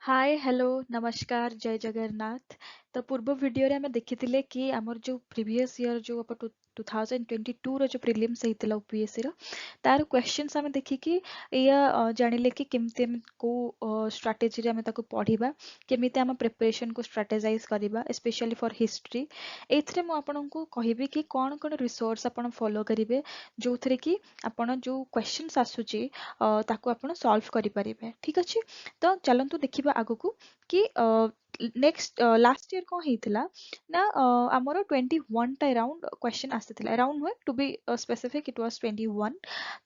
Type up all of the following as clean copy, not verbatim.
Hi hello नमस्कार जय जगन्नाथ। तो पूर्व वीडियो रे हमें देखिथिले कि हमर जो प्रीवियस ईयर जो 2022 रो जो प्रीलिम्स हेतिला यूपीएससी रो तार क्वेश्चंस हमें देखि कि या जानिले कि केमते हम को स्ट्रेटजी रे हमें ताको पढिबा, केमिते हम प्रिपरेशन को स्ट्रेटेजाइज करिबा स्पेशली फॉर हिस्ट्री। एथरे मु आपनको कहिबे कि कोन कोन रिसोर्स आपण फॉलो करिवे जोथरे कि आपण जो क्वेश्चंस आसुची ताको आपण सॉल्व करि परिबे। ठीक अछि। तो चलंतु देखिबा आगुकू कि नेक्स्ट लास्ट ईयर कौन ହେଇଥିଲା ना ଆମର 21 टा अराउंड क्वेश्चन आसीଥିଲା अराउंड हुए to be specific it was 21।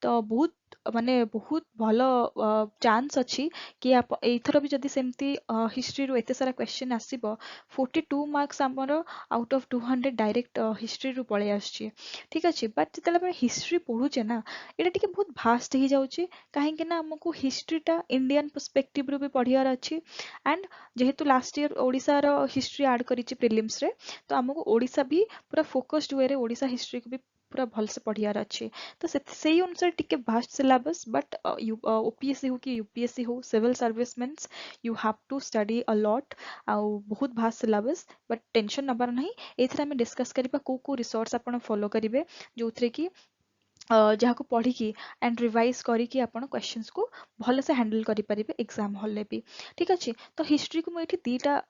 तो बहुत माने बहुत भलो चांस अछि कि आप एथर भी जदी सेमती हिस्ट्री रो एते सारा क्वेश्चन आसीबो 42 मार्क्स हमरो आउट ऑफ 200 डायरेक्ट हिस्ट्री रो पळे आछी। ठीक अछि बट जतले हम हिस्ट्री पढुचे ना एटा टिके बहुत भास्ट ही जाउची काहेकि ना हमको हिस्ट्रीटा इंडियन पर्सपेक्टिव रू भी पढ़ियार अच्छी एंड जेहेतु लास्ट ईयर ओडिशा रो हिस्ट्री ऐड करिछि प्रीलिम्स रे तो हमको ओडिशा भी पूरा फोकस्ड वे रे ओडिशा हिस्ट्री को भी पूरा भल से पढ़ियार अच्छी। तो से अनुसार टिके भास्ट सिलेबस बट ओपीएससी हो कि यूपीएससी हो civil service means you have to study a lot आउ बहुत भास्ट सिलेबस बट टेंशन नबार नहीं। एथरा हम डिस्कस करिबा को रिसोर्स आपण फॉलो करिवे जोथरे कि जहाँ को पढ़ी की एंड रिवाइज करी कि आपण क्वेश्चंस को भल से हैंडल करि परिबे एग्जाम हॉल ले भी। ठीक अछि। तो हिस्ट्री को मुझे दीटा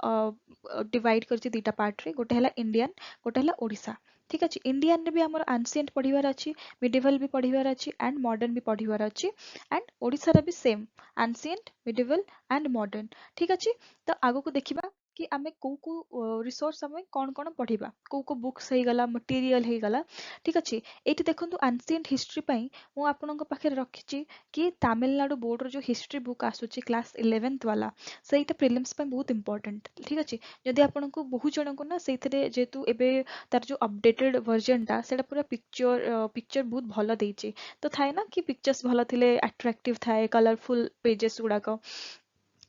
डिवाइड करछि दीटा पार्ट रे गोटे हला इंडियन गोटे हला ओडिशा। ठीक अछि। इंडियन रे भी हमर एंशिएंट पढ़िबार अछि मिडिवल भी पढ़िबार अछि एंड मॉडर्न भी पढ़िबार अछि एंड ओडिशा रे भी same ancient medieval and modern. ठीक अछि। तो आगो को देखिबा कि आमे को रिसोर्स हमें कौन कौन पढ़िबा को बुक्स हे गला मटेरियल हे गला। ठीक अछि। एठी देखंतु एंशिएंट हिस्ट्री पई मु आपनक पाखे रखिछि कि तमिलनाडु बोर्ड रो जो हिस्ट्री बुक आसुछि क्लास 11th वाला सेटा प्रीलिम्स पई बहुत इंपोर्टेंट। ठीक अछि। जदि आपनको बहुत जण को ना सेथरे जेतु एबे तार जो अपडेटेड वर्जन टा सेटा पूरा पिक्चर बहुत भलो देछि। तो थाए ना कि पिक्चर्स भलो थिले अट्रैक्टिव थाए कलरफुल पेजेस गुडाको।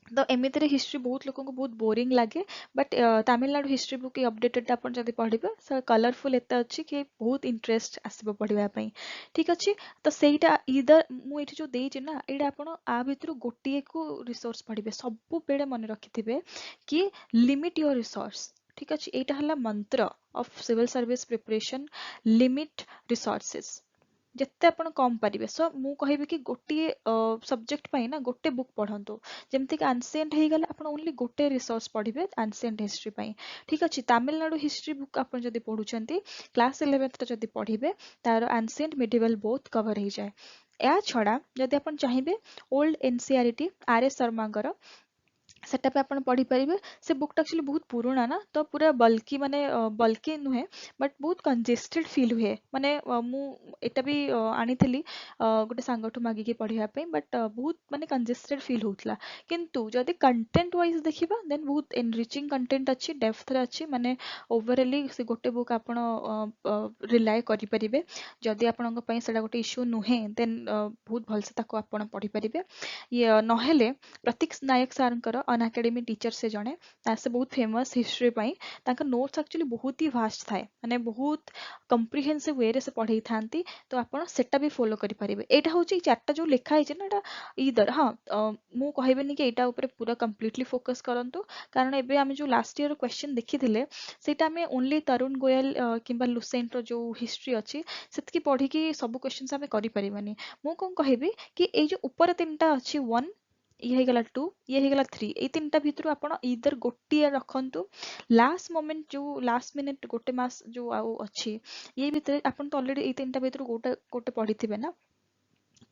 तो एमितिरे हिस्ट्री बहुत लोगों को बहुत बोरिंग लगे but Tamil Nadu history book updated अपन जदि पढ़िबे सो कलरफुल एते अछि कि बहुत इंटरेस्ट आसीबो पढ़िबा पई। ठीक अछि। तो सेटा ईदर मु एठी जो देछि ना एडा आपण आ भितरु गोटिए को रिसोर्स पढ़िबे सब बेडे मन रखिथिबे कि लिमिट योर रिसोर्स। ठीक अछि। एटा हला मंत्र of civil service preparation limit resources जिते आपण कम पारिबे। सो मु कहबे कि गोटिए सब्जेक्ट पई ना गोटे बुक पढ़ंतु जेमति कि एंशिएंट हे गला आपण ओनली गोटे रिसोर्स पढ़िबे एंशिएंट हिस्ट्री पई। ठीक अछि। तमिलनाडु हिस्ट्री बुक आपण जदि पढुचंती क्लास 11th रे जदि पढ़िबे तार एंशिएंट मिडिवल बोथ कवर हो जाए। या छड़ा जदि आपण चाहिबे ओल्ड एनसीईआरटी आर एस शर्माଙ୍କର सेटा पे आपण पढ़ी परिबे। से बुकटा एक्चुअली बहुत पुराना ना तो पूरा बल्कि माने बल्कि नुहे बट बहुत कंजेस्टेड फील हुए माने मु एटा भी आनीथिली गोटे सांगठु मागी के पढ़िया पे बट बहुत माने कंजेस्टेड फील होतला। किंतु जदि कंटेंट वाइज देखिबा देन बहुत एनरिचिंग कंटेंट अच्छी डेप्थ रे अच्छी माने ओवरऑली से गोटे बुक आपण रिलाय करि परिबे। जदि आपणक पई सेटा गोटे इश्यू नुहे देन बहुत भल से ताको आपण पढ़ी परिबे। ये नहेले प्रतीक नायक सारंकर अन एकेडमी टीचर से जणे से बहुत फेमस हिस्ट्री पई तांका नोट्स एक्चुअली बहुत ही वास्ट थाए माने बहुत कंप्रिहेंसिव वे रे से पढ़ाई थांती। तो आपण सेटा भी फॉलो करि परिबे। एटा होची चारटा जो लिखा है ना एटा ईदर हां मु कहबेनी कि एटा ऊपर पूरा कंप्लीटली फोकस करंतु कारण एबे हम जो लास्ट ईयर क्वेश्चन देखिथिले सेटा हमें ओनली तरुण गोयल किंबा लुसेंट रो जो हिस्ट्री अछि सेतकी पढ़ी कि सब क्वेश्चंस हमें करि परिबानी। मु कोन कहबी कि ए जो ऊपर तीनटा अछि 1 ये हेगला 2 ये हेगला 3 ए तीनटा भितरु आपण ईदर गोटिए रखंतु लास्ट मोमेंट जो लास्ट मिनिट गोटे मास जो आउ अछि ये भितर आपण तो ऑलरेडी ए तीनटा भितरु गोटे गोटे पढ़िथिबे ना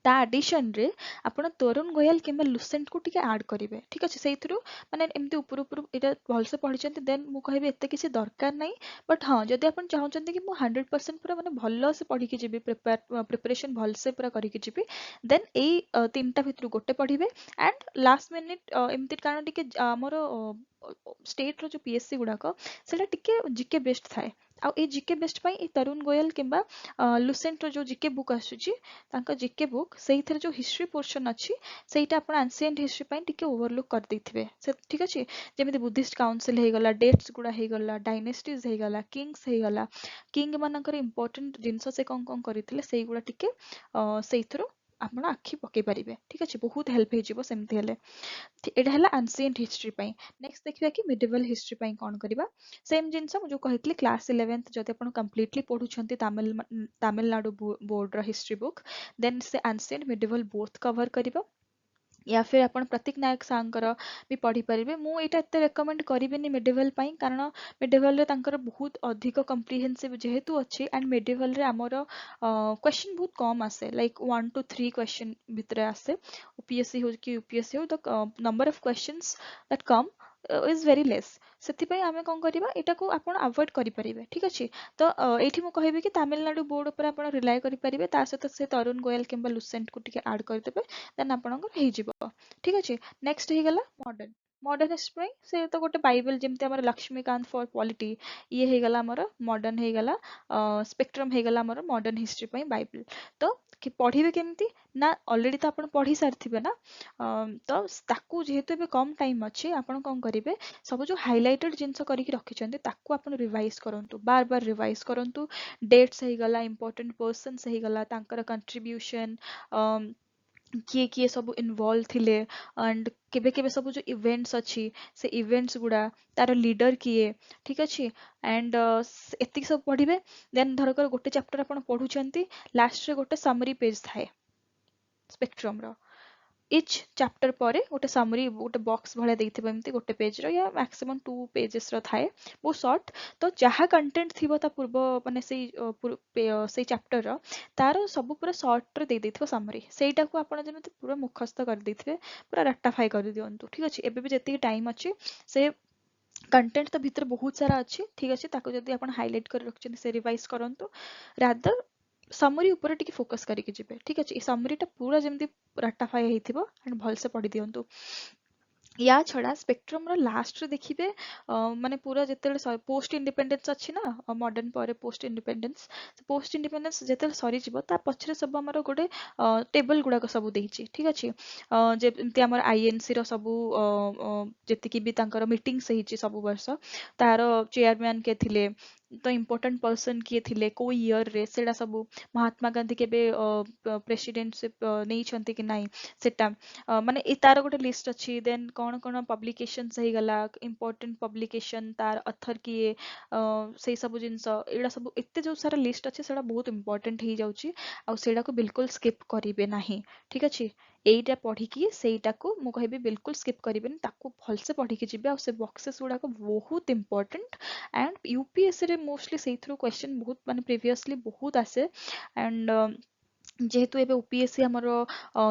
ता एडिशन रे आपण तरुण गोयल किंबा लुसेंट को टिके ऐड करिवे। ठीक अछि। सेइथरु माने एमती ऊपर ऊपर एटा भल से पढ़ी चंती देन मु कहबे एते किसी दरकार नै बट हां जदि आपण चाहउचंती कि मु 100% पूरा माने भल से पढ़ी के जेबी प्रिपरेशन भल से पूरा करी के जेबी देन ए तीनटा भितरु गोटे पढ़िबे एंड लास्ट मिनिट एमती कारण टिके हमर स्टेट रो जो पीएससी गुडाको सेटा टिके जीके बेस्ड थाए आ ए जीके बेस्ड पई ए तरुण गोयल किंबा लुसेंट रो जो जीके बुक आसुची तांका जीके बुक सेइथरे जो हिस्ट्री पोर्शन अछि सेटा आपण एंशिएंट हिस्ट्री पई टिके ओवरलुक कर दैथिबे से। ठीक अछि। जेमिति बुद्धिस्ट काउंसिल हे गला डेट्स गुडा हे गला डायनेस्टीज हे गला किंग्स हे गला किंग मानकर इंपोर्टेंट जिंस से कोन कोन करिथिले सेई गुडा टिके सेइथरो ଆପଣ ଆଖି ପକେଇ ପାରିବେ ଠିକ ଅଛି ବହୁତ ହେଲ୍ପ ହେଇଯିବ ସେମିତି ହେଲେ ଏଇଟା ହେଲା ଆନ୍ସିଏଣ୍ଟ ହିଷ୍ଟ୍ରି ପାଇଁ ନେକ୍ସଟ ଦେଖିବା କି ମିଡିଭାଲ ହିଷ୍ଟ୍ରି ପାଇଁ କଣ କରିବା ସେମ୍ ଜିନିଷ ମୁଁ ଯୋଉ କହିଥିଲି କ୍ଲାସ 11th ଯଦି ଆପଣ କମ୍ପ୍ଲିଟଲି ପଢୁଛନ୍ତି ତାମିଲନାଡୁ ବୋର୍ଡର ହିଷ୍ଟ୍ରି ବୁକ୍ ଦେନ୍ ସେ ଆନ୍ସିଏଣ୍ଟ ମିଡିଭାଲ ବୋଥ କଭର କରିବ या फिर ଆପଣ ପ୍ରତୀକ ନାୟକ ସାରଙ୍କର ବି ପଢିପାରିବେ ମୁଁ ଏଇଟା ଏତେ ରେକମେଣ୍ଡ କରିବିନି ମିଡିଭାଲ ପାଇଁ କାରଣ ମିଡିଭାଲରେ ତାଙ୍କର ବହୁତ ଅଧିକ କମ୍ପ୍ରିହେନ୍ସିଭ ଯେହେତୁ ଅଛି ଆଣ୍ଡ ମିଡିଭାଲରେ ଆମର କ୍ୱେଶ୍ଚନ ବହୁତ କମ ଆସେ ଲାଇକ୍ 1 to 3 କ୍ୱେଶ୍ଚନ ଭିତରେ ଆସେ ଓପିଏସସି ହଉ କି ୟୁପିଏସସି ହଉ the number of questions that come is very less ସେଥିପାଇଁ ଆମେ କଣ କରିବା ଏଇଟାକୁ ଆପଣ ଆଭଏଡ କରିପାରିବେ ଠିକ ଅଛି ତ ଏଇଠି ମୁଁ କହିବି କି ତାମିଲନାଡୁ ବୋର୍ଡ ଉପରେ ଆପଣ ରିଲାଏ କରିପାରିବେ ତା ସହିତ ସେ ତରୁଣ ଗୋୟଲ କିମ୍ବା ଲୁସେଣ୍ଟକୁ ଟିକେ ଆଡ୍ କରିଦେବେ ଦେନ୍ ଆପଣଙ୍କର ହେଇଯିବ ଠିକ ଅଛି ନେକ୍ସଟ ହେଇଗଲା ମଡର୍ନ ମଡର୍ନ ହିଷ୍ଟ୍ରି ପାଇଁ ସେ ତ ଗୋଟେ ବାଇବଲ ଯେମିତି ଆମର ଲକ୍ଷ୍ମୀକାନ୍ତ ଫର ପଲିଟି ଇଏ ହେଇଗଲା ଆମର ମଡର୍ନ ହେଇଗଲା ସ୍ପେକ୍ଟ୍ରମ ହେଇଗଲା ଆମର ମଡର୍ନ ହିଷ୍ଟ୍ରି ପାଇଁ ବାଇବଲ ତ ପଢିବେ କେମିତି ନା ଅଲରେଡି ତ ଆପଣ ପଢି ସାରିଥିବେ ନା ତ ତାକୁ ଯେହେତୁ ଏବେ କମ ଟାଇମ ଅଛି ଆପଣ କଣ କରିବେ ସବୁ ଯୋଉ ହାଇଲାଇଟେଡ ଜିନିଷ କରିକି ରଖିଛନ୍ତି ତାକୁ ଆପଣ ରିଭାଇଜ କରନ୍ତୁ ବାର ବାର ରିଭାଇଜ କରନ୍ତୁ ଡେଟ୍ସ ହେଇଗଲା ଇମ୍ପୋର୍ଟାଣ୍ଟ ପର୍ସନ୍ସ ହେଇଗଲା ତାଙ୍କର କଣ୍ଟ୍ରିବ୍ୟୁସନ କିଏ କିଏ ସବୁ ଇନଭଲ୍ଭ ଥିଲେ ଆଣ୍ଡ କେବେ କେବେ ସବୁ ଯୋଉ ଇଭେଣ୍ଟସ୍ ଅଛି ସେ ଇଭେଣ୍ଟସ୍ ଗୁଡା ତାର ଲିଡର କିଏ ଠିକ ଅଛି ଆଣ୍ଡ ଏତିକି ସବୁ ପଢିବେ ଦେନ୍ ଧରକର ଗୋଟେ ଚାପ୍ଟର ଆପଣ ପଢୁଛନ୍ତି ଲାଷ୍ଟରେ ଗୋଟେ ସମରି ପେଜ ଥାଏ ସ୍ପେକ୍ଟ୍ରମର ଇଚ୍ ଚାପ୍ଟର ପରେ ଗୋଟେ ସମରି ଗୋଟେ ବକ୍ସ ଭଳିଆ ଦେଇଥିବ ଏମିତି ଗୋଟେ ପେଜର ୟା ମ୍ୟାକ୍ସିମମ୍ 2 ପେଜେସର ଥାଏ ବହୁତ ସର୍ଟ ତ ଯାହା କଣ୍ଟେଣ୍ଟ ଥିବ ତା ପୂର୍ବ ମାନେ ସେଇ ଚାପ୍ଟରର ତାର ସବୁ ପୁରା ସର୍ଟରେ ଦେଇଦେଇଥିବ ସମରି ସେଇଟାକୁ ଆପଣ ଯେମିତି ପୁରା ମୁଖସ୍ତ କରିଦେଇଥିବେ ପୁରା ରାଟାଫାଇ କରିଦିଅନ୍ତୁ ଠିକ ଅଛି ଏବେ ବି ଯେତିକି ଟାଇମ ଅଛି ସେ କଣ୍ଟେଣ୍ଟ ତ ଭିତରେ ବହୁତ ସାରା ଅଛି ଠିକ ଅଛି ତାକୁ ଯଦି ଆପଣ ହାଇଲାଇଟ କରି ରଖିଛନ୍ତି ସେ ରିଭାଇଜ କରନ୍ତୁ ରାଦର ସମରି ଉପରେ ଟିକେ ଫୋକସ କରିକି ଯିବେ ଠିକ ଅଛି ଏ ସମରିଟା ପୁରା ଯେମିତି ରାଟାଫାଇ ହେଇଥିବ ଆଣ୍ଡ ଭଲସେ ପଢି ଦିଅନ୍ତୁ ୟା ଛଡା ସ୍ପେକ୍ଟ୍ରମର ଲାଷ୍ଟରେ ଦେଖିବେ ମାନେ ପୁରା ଯେତେବେଳେ ପୋଷ୍ଟ ଇଣ୍ଡିପେଣ୍ଡେନ୍ସ ଅଛି ନା ମଡର୍ନ ପରେ ପୋଷ୍ଟ ଇଣ୍ଡିପେଣ୍ଡେନ୍ସ ଯେତେବେଳେ ସରିଯିବ ତା ପଛରେ ସବୁ ଆମର ଗୋଟେ ଟେବଲ ଗୁଡାକ ସବୁ ଦେଇଛି ଠିକ ଅଛି ଯେମିତି ଆମର ଆଇଏନସି ର ସବୁ ଯେତିକି ବି ତାଙ୍କର ମିଟିଂସ ହେଇଛି ସବୁ ବର୍ଷ ତାର ଚେୟାରମ୍ୟାନ କିଏ ଥିଲେ ତ ଇମ୍ପୋର୍ଟାଣ୍ଟ ପର୍ସନ କିଏ ଥିଲେ କୋଉ ଇୟରରେ ସେଟା ସବୁ ମହାତ୍ମା ଗାନ୍ଧୀ କେବେ ପ୍ରେସିଡେଣ୍ଟସିପ ନେଇଛନ୍ତି କି ନାହିଁ ସେଟା ମାନେ ଏ ତାର ଗୋଟେ ଲିଷ୍ଟ ଅଛି ଦେନ୍ କଣ କଣ ପବ୍ଲିକେସନ୍ସ ହେଇଗଲା ଇମ୍ପୋର୍ଟାଣ୍ଟ ପବ୍ଲିକେସନ ତାର ଅଥର କିଏ ସେଇ ସବୁ ଜିନିଷ ଏଗୁଡା ସବୁ ଏତେ ଯୋଉ ସାରା ଲିଷ୍ଟ ଅଛି ସେଟା ବହୁତ ଇମ୍ପୋର୍ଟାଣ୍ଟ ହେଇଯାଉଛି ଆଉ ସେଇଟାକୁ ବିଲକୁଲ ସ୍କିପ୍ କରିବେ ନାହିଁ ଠିକ ଅଛି ଏଇଟା ପଢିକି ସେଇଟାକୁ ମୁଁ କହିବି ବିଲକୁଲ ସ୍କିପ୍ କରିବେନି ତାକୁ ଭଲସେ ପଢିକି ଯିବେ ଆଉ ସେ ବକ୍ସେସ୍ ଗୁଡାକ ବହୁତ ଇମ୍ପୋର୍ଟାଣ୍ଟ ଆଣ୍ଡ ୟୁପିଏସସିରେ ମୋଷ୍ଟଲି ସେଇଥିରୁ କ୍ୱେଶ୍ଚନ ବହୁତ ମାନେ ପ୍ରିଭିୟସଲି ବହୁତ ଆସେ ଆଣ୍ଡ ଯେହେତୁ ଏବେ ଓପିଏସସି ଆମର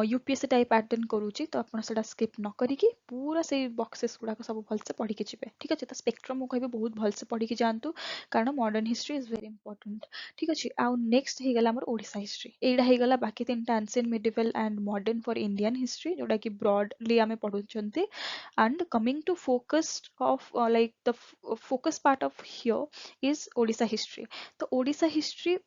ୟୁପିଏସସି ଟାଇପ ଆଟେଣ୍ଡ କରୁଛି ତ ଆପଣ ସେଟା ସ୍କିପ୍ ନ କରିକି ପୁରା ସେଇ ବକ୍ସେସ୍ ଗୁଡାକ ସବୁ ଭଲସେ ପଢିକି ଯିବେ ଠିକ ଅଛି ତ ସ୍ପେକ୍ଟ୍ରମ ମୁଁ କହିବି ବହୁତ ଭଲସେ ପଢିକି ଯାଆନ୍ତୁ କାରଣ modern history is very important ଠିକ ଅଛି ଆଉ ନେକ୍ସଟ ହେଇଗଲା ଆମର ଓଡିଶା ହିଷ୍ଟ୍ରି ଏଇଟା ହେଇଗଲା ବାକି ତିନିଟା ancient medieval and modern for Indian history ଯୋଉଟା କି ବ୍ରଡଲି ଆମେ ପଢୁଛନ୍ତି and coming to focus of like the focus part of here is Odisha history ତ ଓଡ଼ିଶା history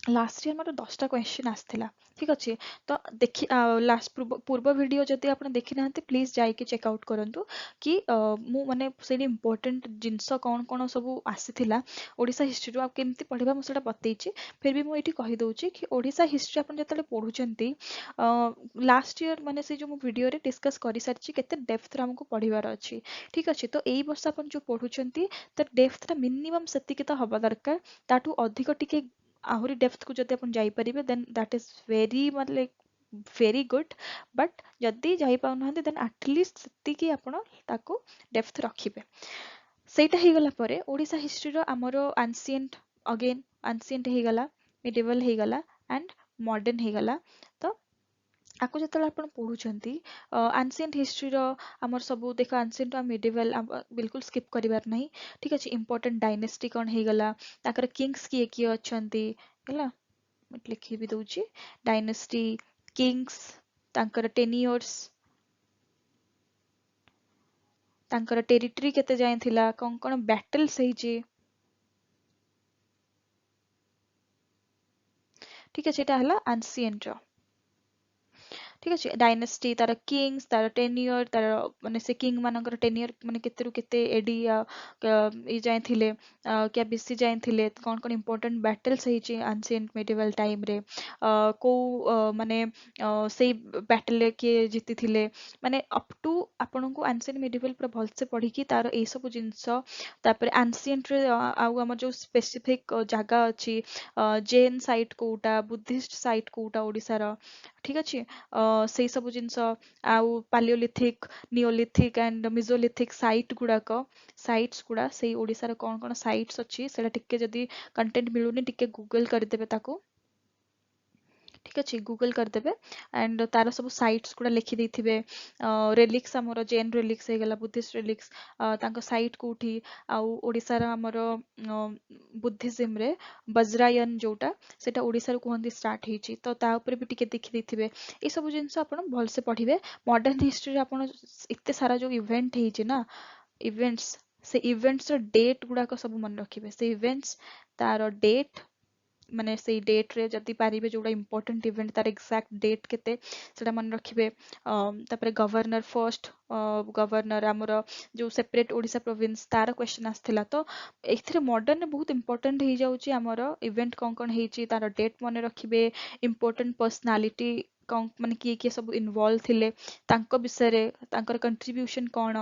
ଲାଷ୍ଟ ଇୟର ମୋର 10ଟା କ୍ୱେଶ୍ଚନ ଆସିଥିଲା ଠିକ ଅଛି ତ ଦେଖି ଲାଷ୍ଟ ପୂର୍ବ ଭିଡିଓ ଯଦି ଆପଣ ଦେଖିନାହାନ୍ତି ପ୍ଲିଜ ଯାଇକି ଚେକ୍ ଆଉଟ୍ କରନ୍ତୁ କି ମୁଁ ମାନେ ସେଇଠି ଇମ୍ପୋର୍ଟାଣ୍ଟ ଜିନିଷ କଣ କଣ ସବୁ ଆସିଥିଲା ଓଡ଼ିଶା ହିଷ୍ଟ୍ରିରୁ ଆଉ କେମିତି ପଢିବା ମୁଁ ସେଇଟା ବତେଇଛି ଫିର୍ ବି ମୁଁ ଏଇଠି କହିଦଉଛି କି ଓଡ଼ିଶା ହିଷ୍ଟ୍ରି ଆପଣ ଯେତେବେଳେ ପଢୁଛନ୍ତି ଲାଷ୍ଟ ଇୟର ମାନେ ସେ ଯୋଉ ମୁଁ ଭିଡିଓରେ ଡିସ୍କସ୍ କରିସାରିଛି କେତେ ଡେପ୍ଥରେ ଆମକୁ ପଢିବାର ଅଛି ଠିକ ଅଛି ତ ଏଇ ବର୍ଷ ଆପଣ ଯୋଉ ପଢୁଛନ୍ତି ତ ଡେପ୍ଥଟା ମିନିମମ୍ ସେତିକି ତ ହବା ଦରକାର ତାଠୁ ଅଧିକ ଟିକେ ଆହୁରି ଡେପ୍ଥକୁ ଯଦି ଆପଣ ଯାଇପାରିବେ ଦେନ୍ ଦ୍ୟାଟ୍ ଇଜ ଭେରି ମାନେ ଭେରି ଗୁଡ୍ ବଟ୍ ଯଦି ଯାଇପାରୁନାହାନ୍ତି ଦେନ୍ ଆଟଲିଷ୍ଟ ସେତିକି ଆପଣ ତାକୁ ଡେପ୍ଥ ରଖିବେ ସେଇଟା ହେଇଗଲା ପରେ ଓଡ଼ିଶା ହିଷ୍ଟ୍ରିର ଆମର ଆନ୍ସିଏଣ୍ଟ ଅଗେନ୍ ଆନ୍ସିଏଣ୍ଟ ହେଇଗଲା ମିଡିଭାଲ ହେଇଗଲା ଆଣ୍ଡ ମଡର୍ନ ହେଇଗଲା ତ ଆକୁ ଯେତେବେଳେ ଆପଣ ପଢୁଛନ୍ତି ଆନ୍ସିଏଣ୍ଟ ହିଷ୍ଟ୍ରିର ଆମର ସବୁ ଦେଖ ଆନ୍ସିଏଣ୍ଟ ଆଉ ମିଡିଭାଲ ବିଲକୁଲ ସ୍କିପ୍ କରିବାର ନାହିଁ ଠିକ ଅଛି ଇମ୍ପୋର୍ଟାଣ୍ଟ ଡାଇନେଷ୍ଟି କଣ ହେଇଗଲା ତାଙ୍କର କିଙ୍ଗସ୍ କିଏ କିଏ ଅଛନ୍ତି ହେଲା ମୁଁ ଲେଖି ବି ଦଉଛି ଡାଇନେଷ୍ଟି କିଙ୍ଗସ୍ ତାଙ୍କର ଟେନିୟର୍ସ ତାଙ୍କର ଟେରିଟୋରୀ କେତେ ଯାଏଁ ଥିଲା କଣ କଣ ବ୍ୟାଟେଲ୍ସ ହେଇଛି ଠିକ ଅଛି ଏଟା ହେଲା ଆନ୍ସିଏଣ୍ଟର ठीक अच्छे डायनेस्टी तार किंग्स तार टेन्योर तार माने से किंग मानकर टेन्योर माने केते रु केते एडी या ई जाय थिले क्या बीसी जाय थिले कौन कौन इंपोर्टेंट बैटल्स हेची एंशिएंट मेडिवल टाइम रे को माने से बैटल रे किए जीति थिले माने अप टू आपन को एंशिएंट मेडिवल पूरा भल से पढ़ी कि तार ए सब जिंस तापर एंशिएंट रे आउ हमर जो स्पेसिफिक जागा अछि जैन साइट कोटा बुद्धिस्ट साइट कोटा ओडिसा रो ठीक अच्छे से सब जिनस आउ palaeolithic neolithic and mesolithic site गुड़ाक साइट्स गुड़ा से ओडिसा रे कौन कौन साइट्स अच्छी सेटा टिके जदी कंटेंट मिलुनी टिके गूगल करदेबे ताको ठीक अच्छे गूगल करदेबे एंड तार सब साइट्स गुड़ा लिखि देथिबे रेलिक्स हमर जैन रेलिक्स हे गला बुद्धिस्ट रेलिक्स तांको साइट कोठी आउ ओडिसा रा हमर बुद्धिज्म रे वज्रायन जोटा सेटा ओडिसा रे कुहंती स्टार्ट हेची तो ता ऊपर भी टिके देखि देथिबे ए सब जिंस आपण भल से पढ़िबे मॉडर्न हिस्ट्री रे आपण इत्ते सारा जो इवेंट हेची ना इवेंट्स से इवेंट्स रो डेट गुड़ा को सब मन रखिबे से इवेंट्स तार डेट माने सेई डेट रे जदि पारिबे जोड़ा इंपोर्टेंट इवेंट तार एग्जैक्ट डेट केते सेटा मन रखिबे तापरे गवर्नर फर्स्ट गवर्नर हमर जो सेपरेट ओडिसा प्रोविंस तार क्वेश्चन आस्थिला तो एथिरे मॉडर्न रे बहुत इंपोर्टेंट हे जाउची हमर इवेंट कोन कोन हेची तार डेट मन रखिबे इंपोर्टेंट पर्सनालिटी कौन माने किए सब इन्वॉल्व थिले तांको विषय रे तांकर कंट्रीब्यूशन कोन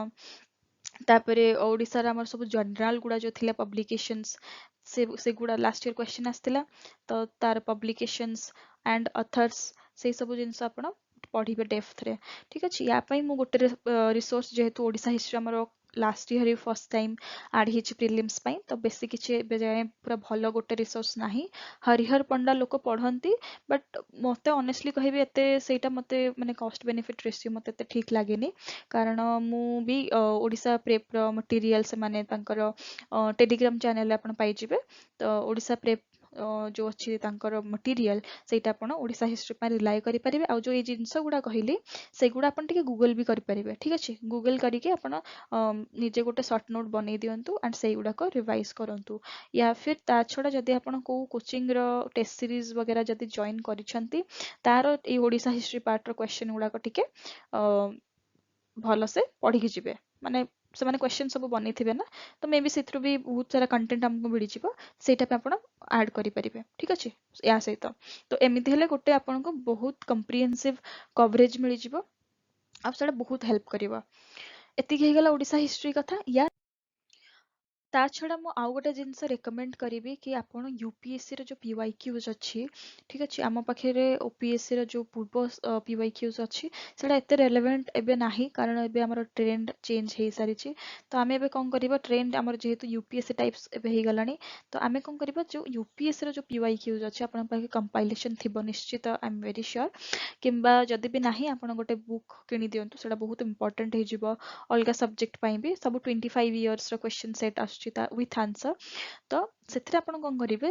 तापरे ओडिसा रे हमर सब जर्नल गुड़ा जो थिला पब्लिकेशंस से गुड़ा लास्ट ईयर क्वेश्चन आस्थिला तो तार पब्लिकेशंस एंड अथर्स से सब जिनस आपण पढ़िबे डेप्थ रे ठीक अछि या पई मु गोटे रिसोर्स जेहेतु ओडिसा हिस्ट्री हमर लास्ट ईयर फर्स्ट टाइम आड हिच प्रिलिम्स पई तो बेसी किछि एबे जाय पूरा भलो गोटे रिसोर्स नाही हरिहर पंडा लोक पढ़ंती बट मते ऑनेस्टली कहिबे एते सेटा मते माने कॉस्ट बेनिफिट रेशियो मते एते ठीक लागेनी कारण मु भी ओडिसा प्रेप रो मटेरियल से माने तांकर टेलीग्राम चैनल आपण पाई जिवे तो ओडिसा प्रेप जो अच्छी तांकर मटेरियल सेटा आपण ओडिसा हिस्ट्री पर रिलाय करि परिबे आ जो ए जिंस गुडा कहिली सेगुडा आपण टिके गूगल भी करि परिबे ठीक अछि गूगल करिके आपण निजे गोटे शॉर्ट नोट बनै दियंतु एंड सेई गुडा को रिवाइज करंतु या फिर ता छडा जदि आपण को कोचिंग रो टेस्ट सीरीज वगैरह जदि जॉइन करिसंती तार ए ओडिसा हिस्ट्री पार्ट रो क्वेश्चन गुडा को टिके भल से पढ़ी जिवे माने से माने क्वेश्चन सब बनै थिबे ना तो मे बी सेथरु भी बहुत सारा कंटेंट हमको मिली जिवो सेटा पे आपण ऐड करि परिबे ठीक अछि या सहित तो एमिति हेले गोटे आपण को बहुत कंप्रिहेंसिव कवरेज मिली जिवो आ सेटा बहुत हेल्प करिवो एति हे गेला ओडिसा हिस्ट्री कथा या ता छड़ा मु आउ गोटे जिनस रेकमेंड करिवि कि आपण यूपीएससी रो जो पीवाईक्यूज अछि ठीक अछि आम पाखे ओपीएससी रो जो पूर्व पीवाईक्यूज अछि सेटा एते रेलेवेंट एबे नाही कारण एबे हमर ट्रेंड चेंज हे सारी छि तो आमे एबे कोन करिवो ट्रेंड हमर जेहेतु यूपीएससी टाइप्स एबे हे गलानी तो आमे कोन करिवो जो यूपीएससी रो जो पीवाईक्यूज अछि आपण पाखे कंपाइलेशन थिबो निश्चित आई एम वेरी श्योर किंबा जदि भी नाही आपण गोटे बुक किनि दियंतु सेटा बहुत इंपोर्टेंट हे जिवो अलगा सब्जेक्ट पई भी सब 25 इयर्स रो क्वेश्चन सेट आछी विथ आंसर तो ସେଥିରେ ଆପଣ କଣ କରିବେ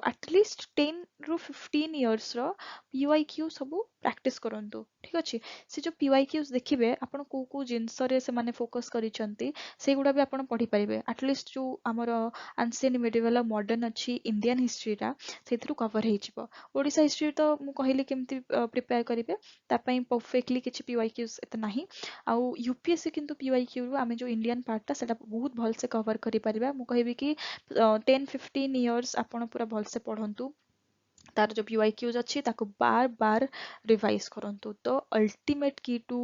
ଆଟଲିଷ୍ଟ 10 ରୁ 15 ଇୟର୍ସ ର PYQ ସବୁ ପ୍ରାକ୍ଟିସ କରନ୍ତୁ ଠିକ ଅଛି ସେ ଯୋଉ PYQs ଦେଖିବେ ଆପଣ କୋଉ କୋଉ ଜିନିଷରେ ସେମାନେ ଫୋକସ କରିଛନ୍ତି ସେଇଗୁଡ଼ା ବି ଆପଣ ପଢି ପାରିବେ ଆଟଲିଷ୍ଟ ଯୋଉ ଆମର ଆନ୍ସିଏଣ୍ଟ ମିଡିଭାଲ ମଡର୍ନ ଅଛି ଇଣ୍ଡିଆନ ହିଷ୍ଟ୍ରିଟା ସେଇଥିରୁ କଭର ହେଇଯିବ ଓଡ଼ିଶା ହିଷ୍ଟ୍ରି ତ ମୁଁ କହିଲି କେମିତି ପ୍ରିପେୟାର କରିବେ ତା ପାଇଁ ପରଫେକ୍ଟଲି କିଛି PYQs ଏତେ ନାହିଁ ଆଉ यूपीएससी किंतु PYQ ରୁ ଆମେ ଯୋଉ इंडियन पार्टटा सेटा बहुत भल से कवर करि परिबा मु कहबी कि 10-15 इयर्स आपण पूरा भल से पढ़ंतु तार जो PYQs अच्छी ताको बार बार रिवाइज करंतु तो ultimate key to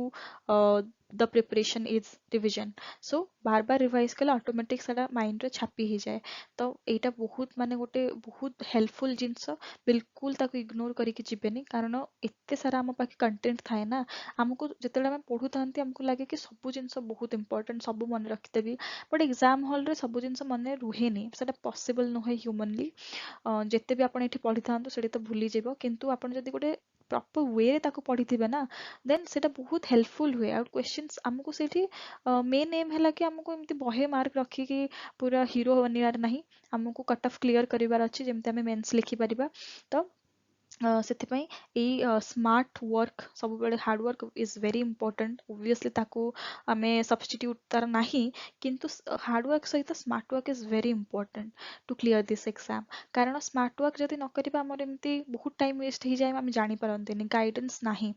the preparation is revision so बार बार रिवाइज कले ऑटोमेटिक सारा माइंड रे छापी ही जाए तो एटा बहुत माने गोटे बहुत हेल्पफुल जिंस बिल्कुल ताको इग्नोर करिक जिबेनी कारण एते सारा हम पाखे कंटेंट थाए ना हमको जेतेले हम पढु थांती हमको लागे कि सब जिंस बहुत इंपोर्टेंट सब मन रखितेबी बट एग्जाम हॉल रे सब जिंस मन रुहेनी सेटा पॉसिबल न होय ह्यूमनली जेते भी आपण एठी पढि थांतु सेटा तो भूली जेबो किंतु आपण जदी गोटे प्रॉपर वे रे ताको पढिथिबे ना देन सेटा बहुत हेल्पफुल हुए और क्वेश्चंस हमको सेठी मेन एम हैला कि हमको एमती बहे मार्क रखी कि पूरा हीरो बनिवार नहीं हमको कट ऑफ क्लियर करिवार अछि जेमते हमें मेंस लिखि परिबा तो ସେଥିପାଇଁ ଏଇ ସ୍ମାର୍ଟ ୱାର୍କ ସବୁବେଳେ hard work is very important obviously ତାକୁ ଆମେ ସବଷ୍ଟିଟ୍ୟୁଟ୍ ତାର ନାହିଁ କିନ୍ତୁ ହାର୍ଡ ୱାର୍କ ସହିତ smart work is very important to clear this exam କାରଣ ସ୍ମାର୍ଟ ୱାର୍କ ଯଦି ନ କରିବା ଆମର ଏମିତି ବହୁତ ଟାଇମ୍ ୱେଷ୍ଟ ହେଇଯାଏ ଆମେ ଜାଣିପାରନ୍ତିନି ଗାଇଡେନ୍ସ ନାହିଁ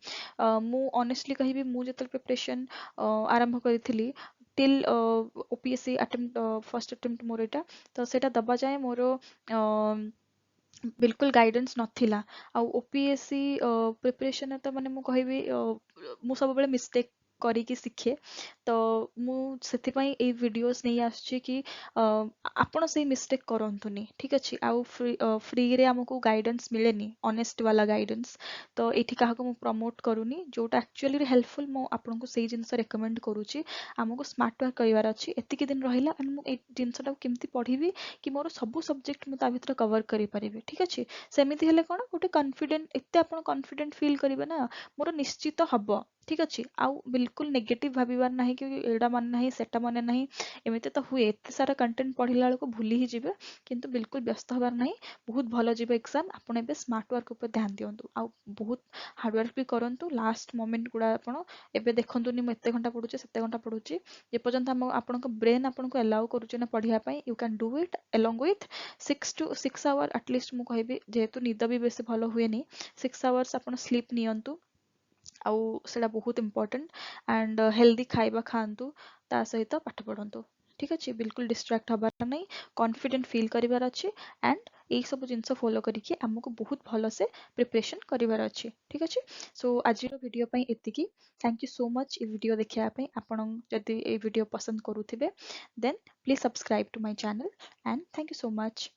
ମୁଁ ଅନେଷ୍ଟଲି କହିବି ମୁଁ ଯେତେବେଳେ ପ୍ରିପାରେସନ୍ ଆରମ୍ଭ କରିଥିଲି till OPSC attempt first attempt ମୋର ଏଇଟା ତ ସେଇଟା ଦେବା ଯାଏ ମୋର बिल्कुल गाइडेंस नथिला आ ओपीएससी प्रिपरेशन तो माने मु कहबी मु सब बेले मिस्टेक କରିକି ଶିଖେ ତ ମୁଁ ସେଥିପାଇଁ ଏଇ ଭିଡ଼ିଓସ୍ ନେଇ ଆସୁଛି କି ଆପଣ ସେଇ ମିଷ୍ଟେକ୍ କରନ୍ତୁନି ଠିକ୍ ଅଛି ଆଉ ଫ୍ରିରେ ଆମକୁ ଗାଇଡେନ୍ସ ମିଳେନି ଅନେଷ୍ଟ ବାଲା ଗାଇଡେନ୍ସ ତ ଏଇଠି କାହାକୁ ମୁଁ ପ୍ରମୋଟ୍ କରୁନି ଯୋଉଟା ଆକ୍ଚୁଆଲି ହେଲ୍ପଫୁଲ୍ ମୁଁ ଆପଣଙ୍କୁ ସେଇ ଜିନିଷ ରେକମେଣ୍ଡ କରୁଛି ଆମକୁ ସ୍ମାର୍ଟ ୱାର୍କ କରିବାର ଅଛି ଏତିକି ଦିନ ରହିଲା and ମୁଁ ଏଇ ଜିନିଷଟାକୁ କେମିତି ପଢ଼ିବି କି ମୋର ସବୁ ସବଜେକ୍ଟ ମୁଁ ତା ଭିତରେ କଭର କରିପାରିବି ଠିକ୍ ଅଛି ସେମିତି ହେଲେ କ'ଣ ଗୋଟେ କନଫିଡେଣ୍ଟ ଏତେ ଆପଣ କନଫିଡେଣ୍ଟ ଫିଲ୍ କରିବେ ନା ମୋର ନିଶ୍ଚିତ ହବ ଠିକ୍ ଅଛି ଆଉ ବିଲକୁଲ ନେଗେଟିଭ ଭାବିବାର ନାହିଁ କି ଏଇଟା ମାନେ ନାହିଁ ସେଟା ମାନେ ନାହିଁ ଏମିତି ତ ହୁଏ ଏତେ ସାରା କଣ୍ଟେଣ୍ଟ ପଢିଲା ବେଳକୁ ଭୁଲି ହିଁ ଯିବେ କିନ୍ତୁ ବିଲକୁଲ ବ୍ୟସ୍ତ ହବାର ନାହିଁ ବହୁତ ଭଲ ଯିବ ଏକ୍ସାମ ଆପଣ ଏବେ ସ୍ମାର୍ଟ ୱାର୍କ ଉପରେ ଧ୍ୟାନ ଦିଅନ୍ତୁ ଆଉ ବହୁତ ହାର୍ଡ ୱାର୍କ ବି କରନ୍ତୁ ଲାଷ୍ଟ ମୋମେଣ୍ଟ ଗୁଡ଼ା ଆପଣ ଏବେ ଦେଖନ୍ତୁନି ମୁଁ ଏତେ ଘଣ୍ଟା ପଢୁଛି ସେତେ ଘଣ୍ଟା ପଢୁଛି ଯେପର୍ଯ୍ୟନ୍ତ ଆପଣଙ୍କ ବ୍ରେନ୍ ଆପଣଙ୍କୁ ଆଲାଉ କରୁଛି ନା ପଢିବା ପାଇଁ you can do it along with 6 hour at least ମୁଁ କହିବି ଯେହେତୁ ନିଦ ବି ବେଶୀ ଭଲ ହୁଏନି 6 ଆୱାର୍ସ ଆପଣ ସ୍ଲିପ୍ ନିଅନ୍ତୁ ଆଉ ସେଇଟା ବହୁତ ଇମ୍ପୋର୍ଟାଣ୍ଟ ଆଣ୍ଡ ହେଲ୍ଦି ଖାଇବା ଖାଆନ୍ତୁ ତା ସହିତ ପାଠ ପଢ଼ନ୍ତୁ ଠିକ୍ ଅଛି ବିଲକୁଲ ଡିଷ୍ଟ୍ରାକ୍ଟ ହବାର ନାହିଁ କନଫିଡେଣ୍ଟ ଫିଲ୍ କରିବାର ଅଛି ଆଣ୍ଡ ଏଇ ସବୁ ଜିନିଷ ଫଲୋ କରିକି ଆମକୁ ବହୁତ ଭଲସେ ପ୍ରିପାରେସନ୍ କରିବାର ଅଛି ଠିକ୍ ଅଛି ସୋ ଆଜିର ଭିଡ଼ିଓ ପାଇଁ ଏତିକି ଥ୍ୟାଙ୍କ ୟୁ ସୋ ମଚ୍ ଏ ଭିଡ଼ିଓ ଦେଖିବା ପାଇଁ ଆପଣ ଯଦି ଏଇ ଭିଡ଼ିଓ ପସନ୍ଦ କରୁଥିବେ then please subscribe to my channel and thank you so much